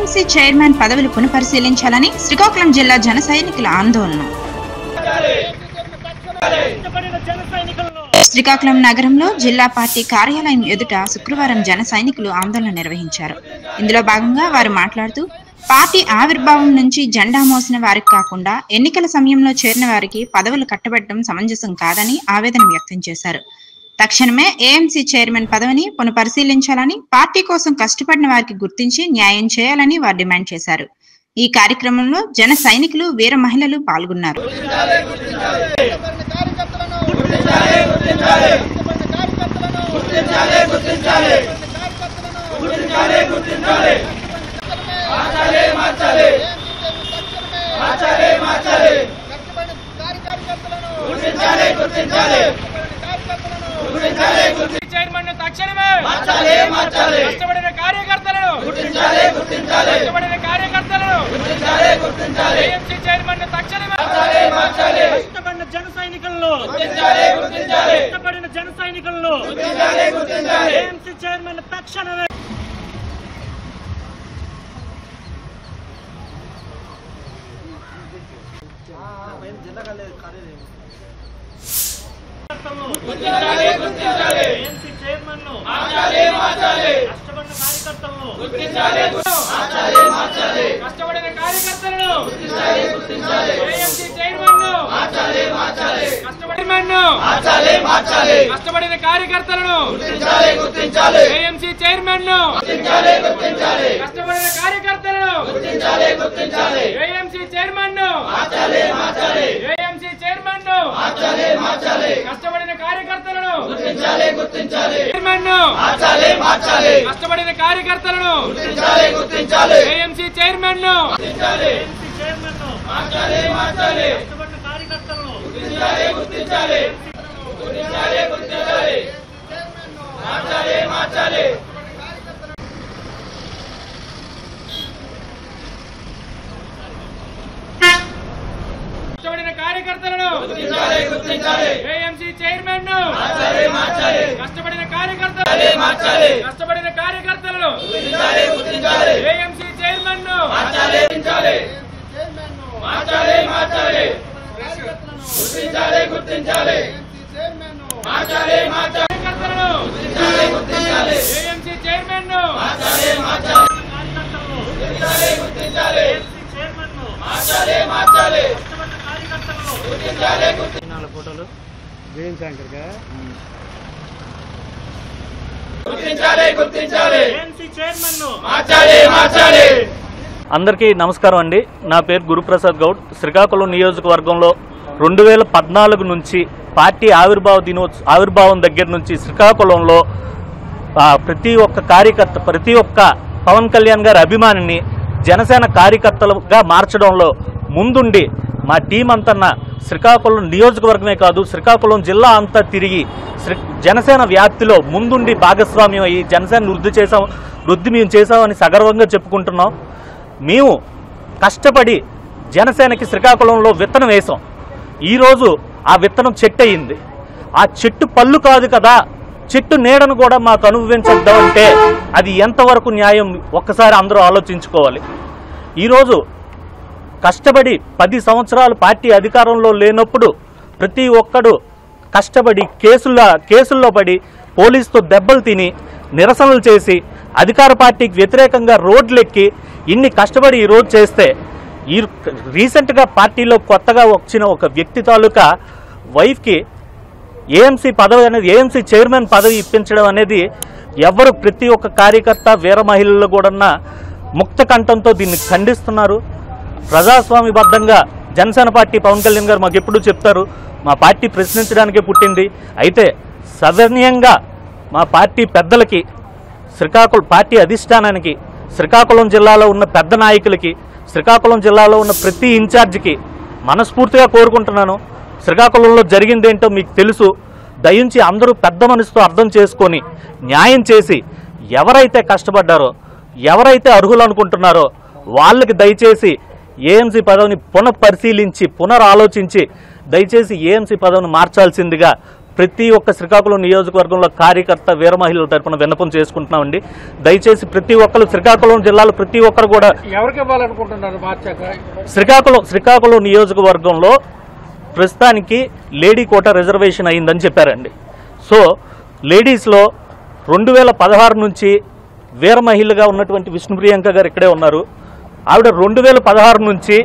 AMC chairman పదవులు పునఃపరిశీలించాలని శ్రీకాకుళం జిల్లా జన సైనికుల ఆందోళన. శ్రీకాకుళం నగరంలో జిల్లా పార్టీ కార్యాలయం ఎదుట శుక్రవారం జన సైనికులు ఆందోళన నిర్వహించారు. ఇందులో భాగంగా వారు మాట్లాడుతూ పార్టీ ఆవిర్భావం నుంచి జెండా మోసిన వారికి కాకుండా ఎన్నికల సమయంలో చేరిన వారికి పదవులు కట్టబెట్టడం సమంజసం కాదని ఆవేదన వ్యక్తం చేశారు. తక్షణమే ఏఎంసీ చైర్మన్ పదవిని పునఃపరిశీలించాలని, పార్టీ కోసం కష్టపడిన వారికి గుర్తించి న్యాయం చేయాలని వారు డిమాండ్ చేశారు. ఈ కార్యక్రమంలో జన సైనికులు, వీర మహిళలు పాల్గొన్నారు. చైర్మన్ తక్షణమే కష్టపడిన కార్యకర్తలను ఏఎంసీ చైర్మన్ తక్షణమే కష్టపడిన జన సైనికులను ఏఎంసీ చైర్మన్ తక్షణమే ఏఎంసీ చైర్మన్ కష్టపడిన కార్యకర్తలను ఏఎంసీ చైర్మన్ కష్టపడిన కార్యకర్తలను ఏఎంసీ చైర్మన్ కష్టపడిన కార్యకర్తలను ఏఎంసీ చైర్మన్ ఏఎంసీ చైర్మన్ కష్టపడిన కార్యకర్తలను కష్టపడిన కార్యకర్తలను ఏఎంసీ చైర్మన్ కష్టపడిన కార్యకర్తలను ఏఎంసీ చైర్మన్ కష్టపడిన కార్యకర్తలను ఏఎంసీ చైర్మన్ గుర్తించాలి ఏఎంసీ చైర్మన్ ఫోటోలు అందరికీ నమస్కారం అండి. నా పేరు గురుప్రసాద్ గౌడ్. శ్రీకాకుళం నియోజకవర్గంలో 2014 నుంచి పార్టీ ఆవిర్భావం దగ్గర నుంచి శ్రీకాకుళంలో ప్రతి ఒక్క కార్యకర్త, ప్రతి ఒక్క పవన్ కళ్యాణ్ గారి అభిమానిని జనసేన కార్యకర్తలుగా మార్చడంలో ముందుండి మా టీం అంతా శ్రీకాకుళం నియోజకవర్గమే కాదు శ్రీకాకుళం జిల్లా అంతా తిరిగి జనసేన వ్యాప్తిలో ముందుండి భాగస్వామ్యం అయ్యి జనసేన వృద్ధి మేము చేసామని సగర్వంగా చెప్పుకుంటున్నాం. మేము కష్టపడి జనసేనకి శ్రీకాకుళంలో విత్తనం వేసాం. ఈరోజు ఆ విత్తనం చెట్టు అయింది. ఆ చెట్టు పళ్ళు కాదు కదా, చెట్టు నీడను కూడా మాకు అనుభవించద్దామంటే అది ఎంతవరకు న్యాయం ఒక్కసారి అందరూ ఆలోచించుకోవాలి. ఈరోజు కష్టపడి 10 సంవత్సరాలు పార్టీ అధికారంలో లేనప్పుడు ప్రతి ఒక్కడు కష్టపడి కేసుల్లో పడి పోలీసుతో దెబ్బలు తిని నిరసనలు చేసి అధికార పార్టీకి వ్యతిరేకంగా రోడ్లెక్కి ఇన్ని కష్టపడి ఈరోజు చేస్తే ఈ రీసెంట్గా పార్టీలో కొత్తగా వచ్చిన ఒక వ్యక్తి తాలూకా వైఫ్కి ఏఎంసీ పదవి అనేది ఏఎంసీ చైర్మన్ పదవి ఇప్పించడం అనేది ఎవరు ప్రతి ఒక్క కార్యకర్త, వీర మహిళలు కూడా ముక్త కంఠంతో దీన్ని ఖండిస్తున్నారు. ప్రజాస్వామ్యబద్ధంగా జనసేన పార్టీ పవన్ కళ్యాణ్ గారు మాకు ఎప్పుడూ చెప్తారు, మా పార్టీ ప్రశ్నించడానికే పుట్టింది. అయితే సదన్యంగా మా పార్టీ పెద్దలకి, శ్రీకాకుళం పార్టీ అధిష్టానానికి, శ్రీకాకుళం జిల్లాలో ఉన్న పెద్ద నాయకులకి, శ్రీకాకుళం జిల్లాలో ఉన్న ప్రతి ఇన్ఛార్జికి మనస్ఫూర్తిగా కోరుకుంటున్నాను. శ్రీకాకుళంలో జరిగిందేంటో మీకు తెలుసు. దయించి అందరూ పెద్ద మనసుతో అర్థం చేసుకొని న్యాయం చేసి ఎవరైతే కష్టపడ్డారో, ఎవరైతే అర్హులు అనుకుంటున్నారో వాళ్ళకి దయచేసి ఏఎంసీ పదవిని పునఃపరిశీలించి పునరాలోచించి దయచేసి ఏఎంసీ పదవిని మార్చాల్సిందిగా ప్రతి ఒక్క శ్రీకాకుళం నియోజకవర్గంలో కార్యకర్త వీర మహిళల తరపున విన్నపం చేసుకుంటున్నామండి. దయచేసి ప్రతి ఒక్కరు శ్రీకాకుళం జిల్లాలో ప్రతి ఒక్కరు కూడా ఎవరికి ఇవ్వాలనుకుంటున్నారు మార్చాక? శ్రీకాకుళం నియోజకవర్గంలో ప్రస్తుతానికి లేడీ కోటా రిజర్వేషన్ అయిందని చెప్పారండి. సో లేడీస్లో 2016 నుంచి వీర మహిళగా ఉన్నటువంటి విష్ణుప్రియాంక గారు ఇక్కడే ఉన్నారు. ఆవిడ 2016 నుంచి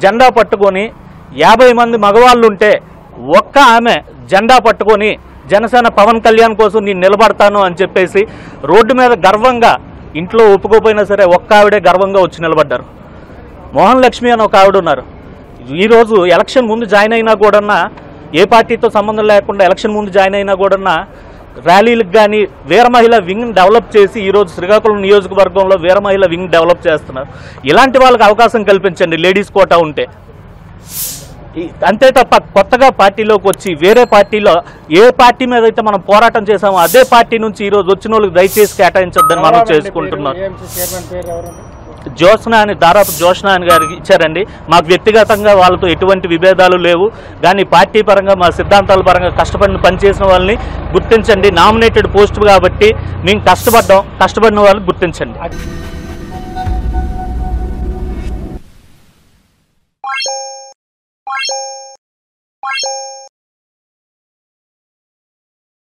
జెండా పట్టుకొని 50 మంది మగవాళ్ళు ఉంటే ఒక్క ఆమె జెండా పట్టుకొని జనసేన పవన్ కళ్యాణ్ కోసం నేను నిలబడతాను అని చెప్పేసి రోడ్డు మీద గర్వంగా, ఇంట్లో ఒప్పుకోపోయినా సరే ఒక్క ఆవిడే గర్వంగా వచ్చి నిలబడ్డారు. మోహన్ లక్ష్మి అని ఒక ఆవిడ ఉన్నారు. ఈరోజు ఎలక్షన్ ముందు జాయిన్ అయినా కూడా, ఏ పార్టీతో సంబంధం లేకుండా ఎలక్షన్ ముందు జాయిన్ అయినా కూడా ర్యాలీలకు కానీ వీర మహిళ వింగ్ డెవలప్ చేసి ఈరోజు శ్రీకాకుళం నియోజకవర్గంలో వీర మహిళ వింగ్ డెవలప్ చేస్తున్నారు. ఇలాంటి వాళ్ళకి అవకాశం కల్పించండి లేడీస్ కోటా ఉంటే. అంతే తప్ప కొత్తగా పార్టీలోకి వచ్చి వేరే పార్టీలో ఏ పార్టీ మీద అయితే మనం పోరాటం చేసామో అదే పార్టీ నుంచి ఈరోజు వచ్చిన వాళ్ళకి దయచేసి కేటాయించొద్దని మనం చేసుకుంటున్నాం. జ్యోత్స్న అని దాదాపు జ్యోత్స్న అని గారికి ఇచ్చారండి. మాకు వ్యక్తిగతంగా వాళ్ళతో ఎటువంటి విభేదాలు లేవు, కానీ పార్టీ పరంగా మా సిద్ధాంతాల పరంగా కష్టపడిన పనిచేసిన వాళ్ళని గుర్తించండి. నామినేటెడ్ పోస్ట్ కాబట్టి మేము కష్టపడిన వాళ్ళని గుర్తించండి.